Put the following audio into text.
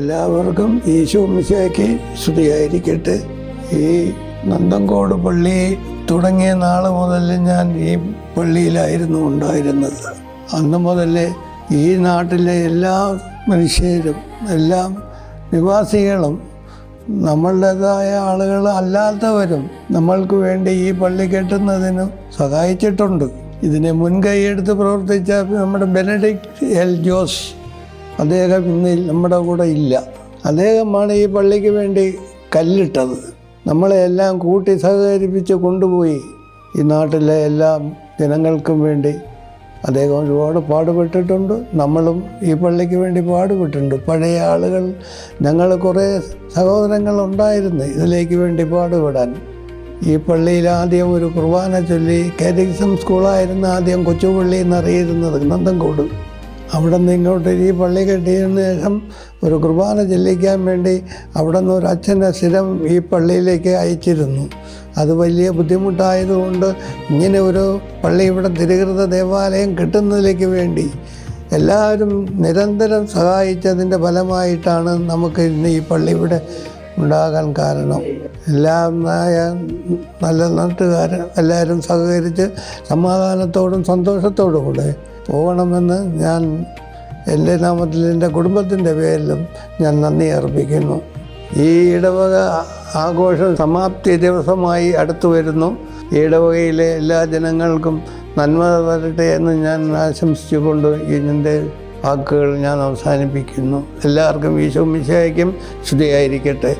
എല്ലാവർക്കും ഈശോ മിശിഹായ്ക്ക് സ്തുതിയായിരിക്കട്ടെ. ഈ നന്തങ്കോട് പള്ളി തുടങ്ങിയ നാൾ മുതൽ ഞാൻ ഈ പള്ളിയിലായിരുന്നു ഉണ്ടായിരുന്നത്. അന്ന് മുതൽ ഈ നാട്ടിലെ എല്ലാ മനുഷ്യരും എല്ലാ നിവാസികളും നമ്മളുടേതായ ആളുകൾ അല്ലാത്തവരും നമ്മൾക്ക് വേണ്ടി ഈ പള്ളി കെട്ടുന്നതിന് സഹായിച്ചിട്ടുണ്ട്. ഇതിനെ മുൻകൈയെടുത്ത് പ്രവർത്തിച്ച നമ്മുടെ ബെനഡിക്റ്റ് എൽ ജോസ്, അദ്ദേഹം ഇന്ന് നമ്മുടെ കൂടെ ഇല്ല. അദ്ദേഹമാണ് ഈ പള്ളിക്ക് വേണ്ടി കല്ലിട്ടത്. നമ്മളെല്ലാം കൂട്ടി സഹകരിപ്പിച്ച് കൊണ്ടുപോയി ഈ നാട്ടിലെ എല്ലാ ജനങ്ങൾക്കും വേണ്ടി അദ്ദേഹം ഒരുപാട് പാടുപെട്ടിട്ടുണ്ട്. നമ്മളും ഈ പള്ളിക്ക് വേണ്ടി പാടുപെട്ടിട്ടുണ്ട്. പഴയ ആളുകൾ ഞങ്ങൾ കുറേ സഹോദരങ്ങളുണ്ടായിരുന്നു ഇതിലേക്ക് വേണ്ടി പാടുപെടാൻ. ഈ പള്ളിയിൽ ആദ്യം ഒരു കുർബാന ചൊല്ലി, കാറ്റക്കിസം സ്കൂളായിരുന്നു ആദ്യം കൊച്ചുപള്ളി എന്നറിയുന്നത് നന്തങ്കോട്. അവിടെ നിന്ന് ഇങ്ങോട്ട് ഈ പള്ളി കെട്ടിയതിന് ശേഷം ഒരു കുർബാന ചെല്ലിക്കാൻ വേണ്ടി അവിടെ നിന്ന് ഒരു അച്ഛനെ സ്ഥിരം ഈ പള്ളിയിലേക്ക് അയച്ചിരുന്നു. അത് വലിയ ബുദ്ധിമുട്ടായതുകൊണ്ട് ഇങ്ങനെ ഒരു പള്ളി ഇവിടെ തിരുകൃത ദേവാലയം കിട്ടുന്നതിലേക്ക് വേണ്ടി എല്ലാവരും നിരന്തരം സഹായിച്ചതിൻ്റെ ഫലമായിട്ടാണ് നമുക്ക് ഇന്ന് ഈ പള്ളി ഇവിടെ ഉണ്ടാകാൻ കാരണം. എല്ലാം നല്ല നാട്ടുകാർ എല്ലാവരും സഹകരിച്ച് സമാധാനത്തോടും സന്തോഷത്തോടും കൂടെ പോകണമെന്ന് ഞാൻ എൻ്റെ നാമത്തിൽ എൻ്റെ കുടുംബത്തിൻ്റെ പേരിലും ഞാൻ നന്ദി അർപ്പിക്കുന്നു. ഈ ഇടവക ആഘോഷം സമാപ്തി ദിവസമായി അടുത്തു വരുന്നു. ഈ ഇടവകയിലെ എല്ലാ ജനങ്ങൾക്കും നന്മ വരട്ടെ എന്ന് ഞാൻ ആശംസിച്ചുകൊണ്ട് എൻ്റെ വാക്കുകൾ ഞാൻ അവസാനിപ്പിക്കുന്നു. എല്ലാവർക്കും ഈശോ മിശിഹായ്ക്കും സ്തുതിയായിരിക്കട്ടെ.